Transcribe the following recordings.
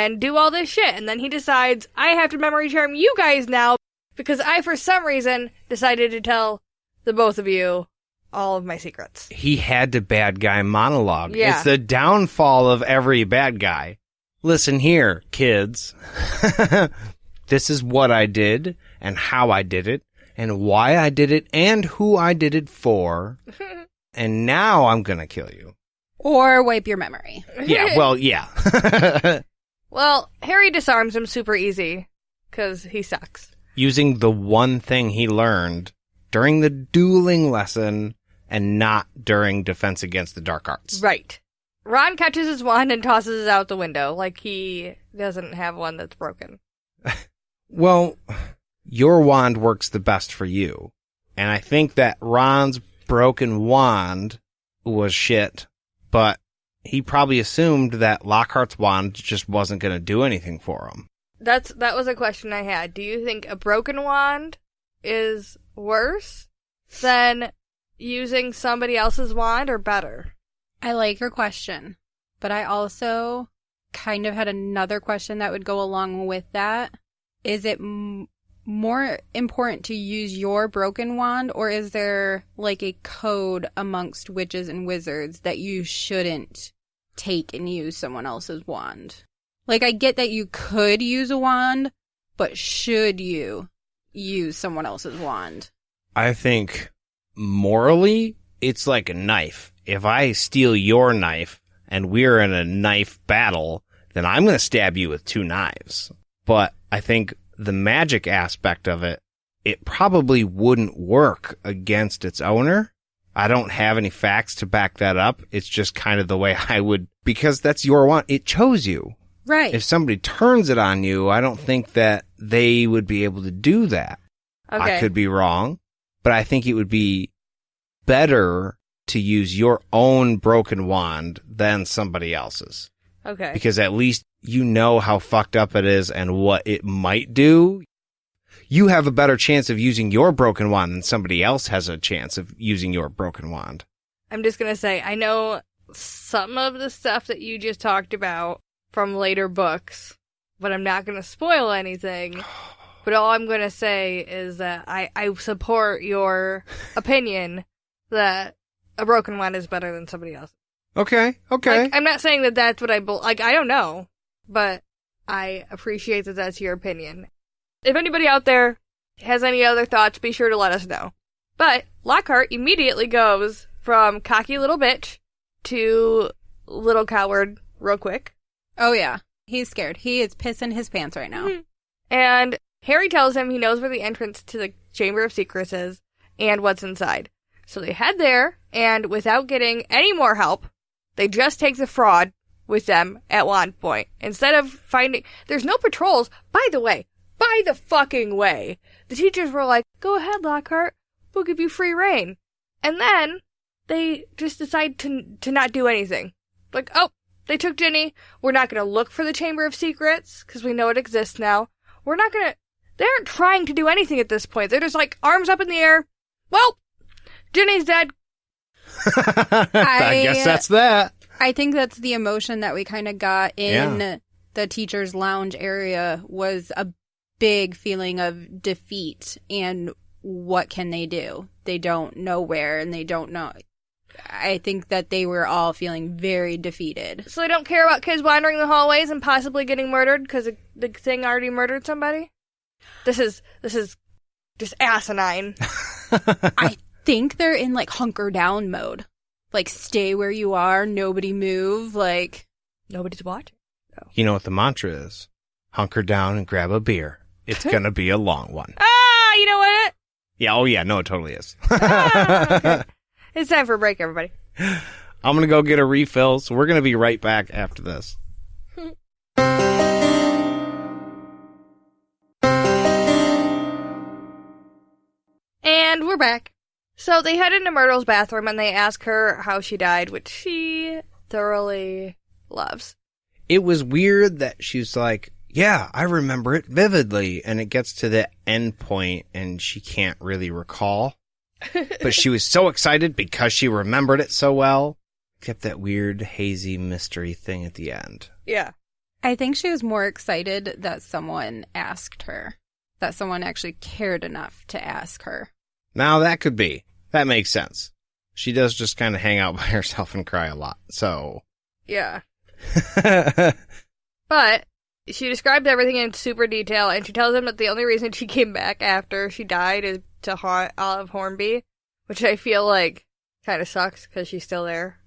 and do all this shit. And then he decides, I have to memory charm you guys now because I, for some reason, decided to tell the both of you all of my secrets. He had to bad guy monologue. Yeah. It's the downfall of every bad guy. Listen here, kids. This is what I did and how I did it and why I did it and who I did it for. And now I'm going to kill you. Or wipe your memory. Yeah, well, yeah. Well, Harry disarms him super easy because he sucks. Using the one thing he learned during the dueling lesson and not during Defense Against the Dark Arts. Right. Ron catches his wand and tosses it out the window like he doesn't have one that's broken. Well, your wand works the best for you. And I think that Ron's broken wand was shit, but he probably assumed that Lockhart's wand just wasn't going to do anything for him. That was a question I had. Do you think a broken wand is worse than using somebody else's wand or better? I like your question, but I also kind of had another question that would go along with that. Is it more important to use your broken wand, or is there like a code amongst witches and wizards that you shouldn't take and use someone else's wand? Like, I get that you could use a wand, but should you use someone else's wand? I think morally, it's like a knife. If I steal your knife and we're in a knife battle, then I'm going to stab you with 2 knives. But I think the magic aspect of it, it probably wouldn't work against its owner. I don't have any facts to back that up. It's just kind of the way I would, because that's your wand. It chose you. Right. If somebody turns it on you, I don't think that they would be able to do that. Okay. I could be wrong, but I think it would be better to use your own broken wand than somebody else's. Okay. Because at least you know how fucked up it is and what it might do. You have a better chance of using your broken wand than somebody else has a chance of using your broken wand. I'm just going to say, I know some of the stuff that you just talked about from later books, but I'm not going to spoil anything. But all I'm going to say is that I support your opinion that a broken wand is better than somebody else. Okay. Like, I'm not saying that that's what I don't know, but I appreciate that that's your opinion. If anybody out there has any other thoughts, be sure to let us know. But Lockhart immediately goes from cocky little bitch to little coward real quick. Oh, yeah. He's scared. He is pissing his pants right now. Mm-hmm. And Harry tells him he knows where the entrance to the Chamber of Secrets is and what's inside. So they head there, and without getting any more help, they just take the fraud with them at one point. Instead of finding... There's no patrols. By the fucking way. The teachers were like, go ahead, Lockhart. We'll give you free reign. And then they just decide to not do anything. Like, oh, they took Ginny. We're not going to look for the Chamber of Secrets, because we know it exists now. We're not going to... They aren't trying to do anything at this point. They're just like, arms up in the air. Well, Ginny's dead. I guess that's that. I think that's the emotion that we kind of got in the teacher's lounge area, was a big feeling of defeat and what can they do? They don't know where, and they don't know. I think that they were all feeling very defeated. So they don't care about kids wandering the hallways and possibly getting murdered because the thing already murdered somebody? This is just asinine. I think they're in like hunker down mode. Like, stay where you are, nobody move, like... Nobody's watching. Oh. You know what the mantra is? Hunker down and grab a beer. It's gonna be a long one. Ah, you know what? Yeah, oh yeah, no, it totally is. Okay. It's time for a break, everybody. I'm gonna go get a refill, so we're gonna be right back after this. And we're back. So they head into Myrtle's bathroom and they ask her how she died, which she thoroughly loves. It was weird that she's like, yeah, I remember it vividly. And it gets to the end point and she can't really recall. But she was so excited because she remembered it so well. Except that weird, hazy mystery thing at the end. Yeah. I think she was more excited that someone asked her, that someone actually cared enough to ask her. Now that could be. That makes sense. She does just kind of hang out by herself and cry a lot, so. Yeah. But she described everything in super detail, and she tells him that the only reason she came back after she died is to haunt Olive Hornby, which I feel like kind of sucks because she's still there.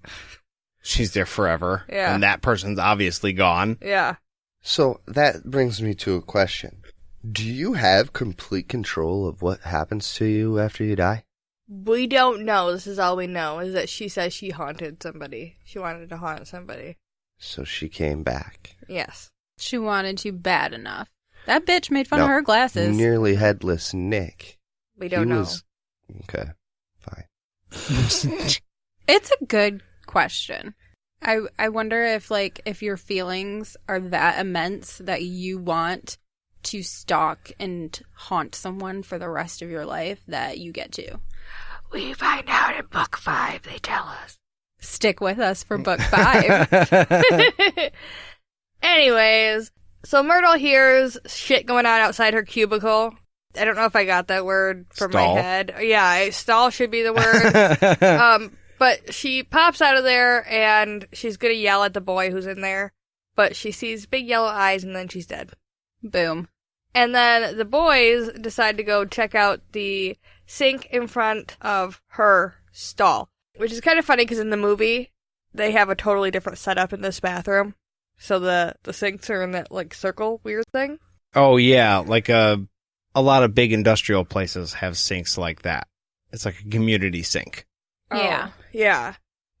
She's there forever. Yeah. And that person's obviously gone. Yeah. So that brings me to a question. Do you have complete control of what happens to you after you die? We don't know. This is all we know, is that she says she haunted somebody. She wanted to haunt somebody. So she came back. Yes. She wanted to bad enough. That bitch made fun of No, her glasses. Nearly headless Nick. We don't He know. was- Okay, fine. It's a good question. I wonder if your feelings are that immense that you want to stalk and haunt someone for the rest of your life that you get to. We find out in book 5, they tell us. Stick with us for book 5. Anyways, so Myrtle hears shit going on outside her cubicle. I don't know if I got that word from Stall. my head. Yeah, stall should be the word. But she pops out of there and she's gonna yell at the boy who's in there. But she sees big yellow eyes and then she's dead. Boom. And then the boys decide to go check out the sink in front of her stall. Which is kind of funny because in the movie, they have a totally different setup in this bathroom. So the sinks are in that, like, circle weird thing. Oh, yeah. Like a lot of big industrial places have sinks like that. It's like a community sink. Yeah. Oh, yeah.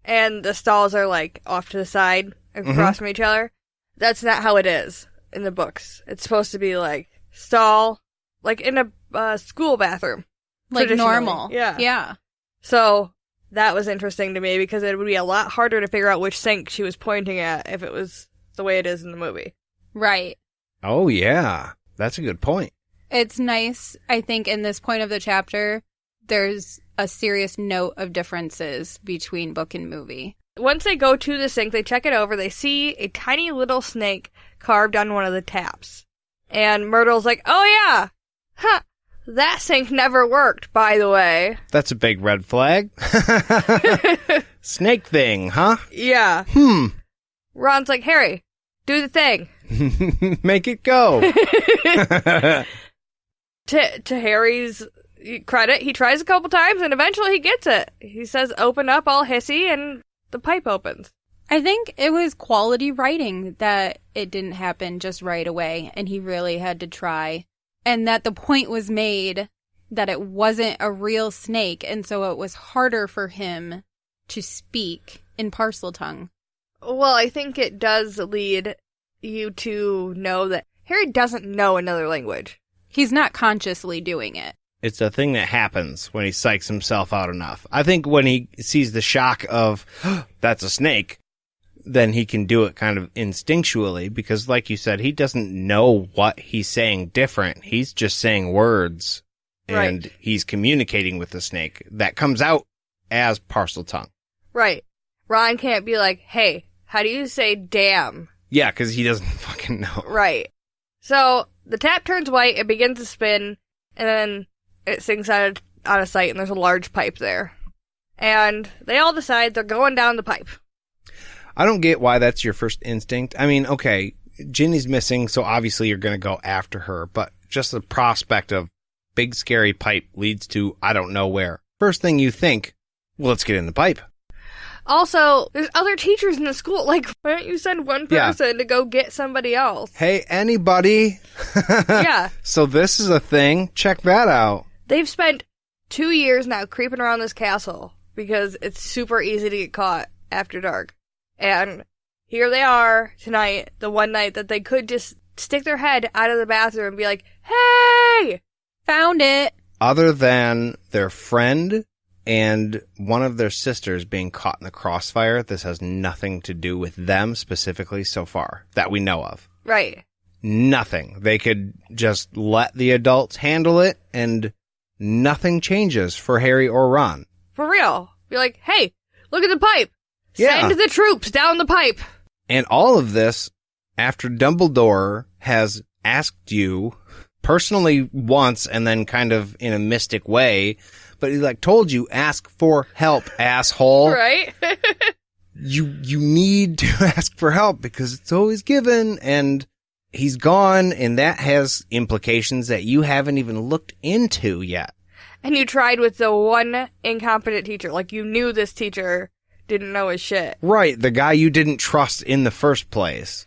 And the stalls are, like, off to the side, across from each other. That's not how it is in the books. It's supposed to be, like, stall, like in a school bathroom. Like Traditionally. normal. Yeah. Yeah. So that was interesting to me because it would be a lot harder to figure out which sink she was pointing at if it was the way it is in the movie. Right. Oh, yeah. That's a good point. It's nice, I think, in this point of the chapter, there's a serious note of differences between book and movie. Once they go to the sink, they check it over, they see a tiny little snake carved on one of the taps. And Myrtle's like, oh yeah! Huh! That sink never worked, by the way. That's a big red flag. Snake thing, huh? Yeah. Ron's like, Harry, do the thing. Make it go. To Harry's credit, he tries a couple times and eventually he gets it. He says, open up all hissy, and the pipe opens. I think it was quality writing that it didn't happen just right away, and he really had to try. And that the point was made that it wasn't a real snake, and so it was harder for him to speak in Parseltongue. Well, I think it does lead you to know that Harry doesn't know another language. He's not consciously doing it. It's a thing that happens when he psychs himself out enough. I think when he sees the shock of, that's a snake, then he can do it kind of instinctually because, like you said, he doesn't know what he's saying different. He's just saying words, and Right. he's communicating with the snake. That comes out as Parseltongue. Right. Ron can't be like, hey, how do you say damn? Yeah, because he doesn't fucking know. Right. So the tap turns white, it begins to spin, and then it sinks out of sight, and there's a large pipe there. And they all decide they're going down the pipe. I don't get why that's your first instinct. I mean, okay, Ginny's missing, so obviously you're going to go after her, but just the prospect of big scary pipe leads to I don't know where. First thing you think, well, let's get in the pipe. Also, there's other teachers in the school. Like, why don't you send one Yeah. person to go get somebody else? Hey, anybody? Yeah. So this is a thing. Check that out. They've spent 2 years now creeping around this castle because it's super easy to get caught after dark. And here they are tonight, the one night that they could just stick their head out of the bathroom and be like, hey! Found it. Other than their friend and one of their sisters being caught in the crossfire, this has nothing to do with them specifically so far that we know of. Right. Nothing. They could just let the adults handle it and nothing changes for Harry or Ron. For real. Be like, hey, look at the pipe. Yeah. Send the troops down the pipe. And all of this after Dumbledore has asked you personally once and then kind of in a mystic way, but he like told you, ask for help, asshole. Right? You need to ask for help because it's always given, and he's gone, and that has implications that you haven't even looked into yet. And you tried with the one incompetent teacher. Like, you knew this teacher didn't know his shit. Right, the guy you didn't trust in the first place.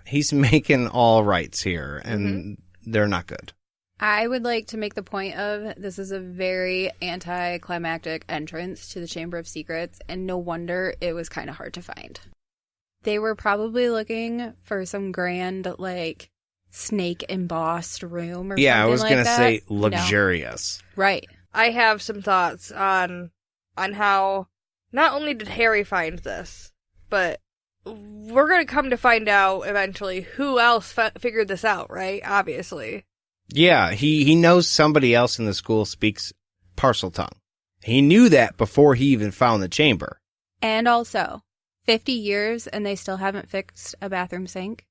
He's making all rights here, and they're not good. I would like to make the point of this is a very anticlimactic entrance to the Chamber of Secrets, and no wonder it was kind of hard to find. They were probably looking for some grand, like, snake embossed room or something like that. Yeah, I was going to say No. luxurious. Right. I have some thoughts on how not only did Harry find this, but we're going to come to find out eventually who else figured this out, right? Obviously. Yeah, he knows somebody else in the school speaks Parseltongue. He knew that before he even found the chamber. And also, 50 years and they still haven't fixed a bathroom sink.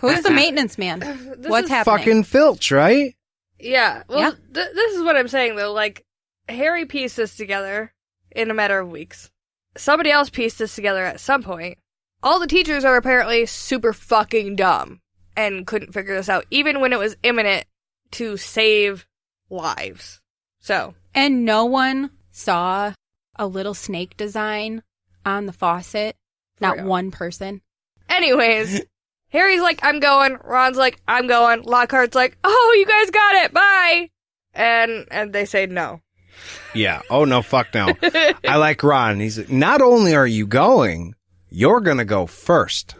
Who's the maintenance man? What's happening? Fucking Filch, right? Yeah. Well, Yeah. This is what I'm saying, though. Like, Harry pieced this together in a matter of weeks. Somebody else pieced this together at some point. All the teachers are apparently super fucking dumb and couldn't figure this out, even when it was imminent to save lives. So. And no one saw a little snake design on the faucet. Not real. one person. Anyways, Harry's like, I'm going. Ron's like, I'm going. Lockhart's like, oh, you guys got it. Bye. And they say no. Yeah. Oh, no, fuck no. I like Ron. He's like, not only are you going, you're going to go first.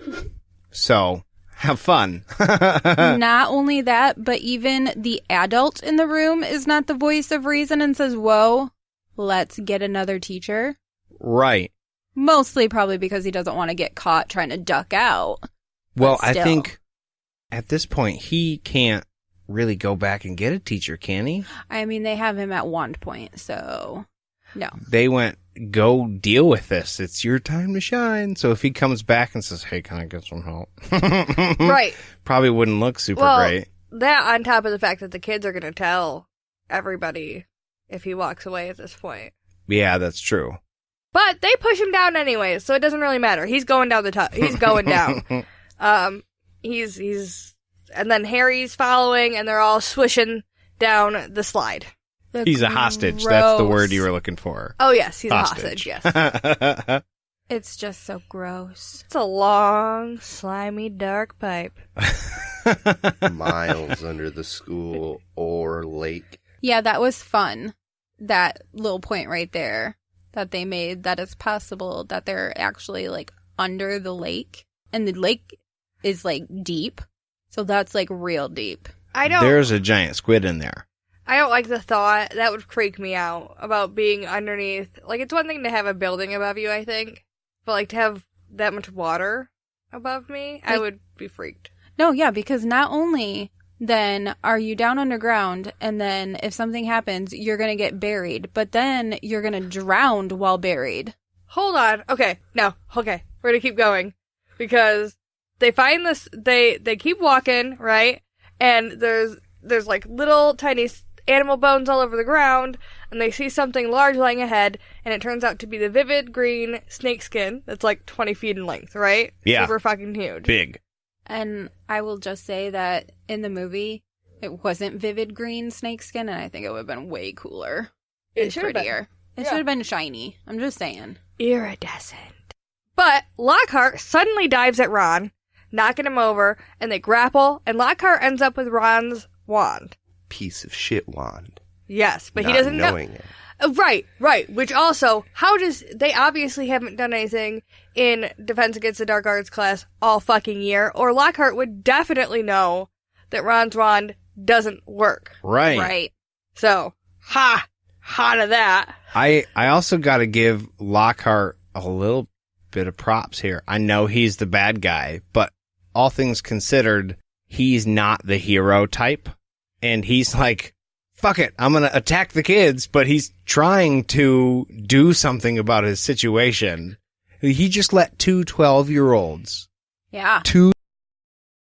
So, have fun. Not only that, but even the adult in the room is not the voice of reason and says, whoa, let's get another teacher. Right. Mostly probably because he doesn't want to get caught trying to duck out. Well, But I still. think at this point, he can't really go back and get a teacher, can he? I mean, they have him at Wand Point, so no. They went, go deal with this. It's your time to shine. So if he comes back and says, hey, can I get some help? Right. Probably wouldn't look super Well, great. that on top of the fact that the kids are going to tell everybody if he walks away at this point. Yeah, that's true. But they push him down anyways, so it doesn't really matter. He's going down he's going down. He's and then Harry's following, and they're all swishing down the slide. He's a hostage. That's the Gross. word you were looking for. Oh yes, he's a hostage. Yes, It's just so gross. it's a long, slimy, dark pipe. Miles under the school or lake. Yeah, that was fun. That little point right there that they made, that it's possible that they're actually like under the lake, and the lake is like deep. So that's like real deep. There's a giant squid in there. I don't like the thought. That would freak me out about being underneath. Like, it's one thing to have a building above you, I think, but like to have that much water above me, I would be freaked. No, yeah, because not only then are you down underground, and then if something happens, you're going to get buried, but then you're going to drown while buried. Hold on. Okay. No. Okay. We're going to keep going because they find this, they keep walking, right? And there's like little tiny animal bones all over the ground, and they see something large lying ahead, and it turns out to be the vivid green snake skin that's like 20 feet in length, right? Yeah. Super fucking huge. Big. And I will just say that in the movie, it wasn't vivid green snakeskin, and I think it would have been way cooler. It and should have been. prettier. It Yeah. should have been shiny. I'm just saying. Iridescent. But Lockhart suddenly dives at Ron, knocking him over, and they grapple, and Lockhart ends up with Ron's wand. Piece of shit wand. Yes, but he Not doesn't know. knowing it. Right. Which also, they obviously haven't done anything in Defense Against the Dark Arts class all fucking year, or Lockhart would definitely know that Ron's wand doesn't work. Right. Right. So, ha to that. I also got to give Lockhart a little bit of props here. I know he's the bad guy, but all things considered, he's not the hero type. And he's like, fuck it, I'm going to attack the kids, but he's trying to do something about his situation. He just let two 12-year-olds, Yeah. two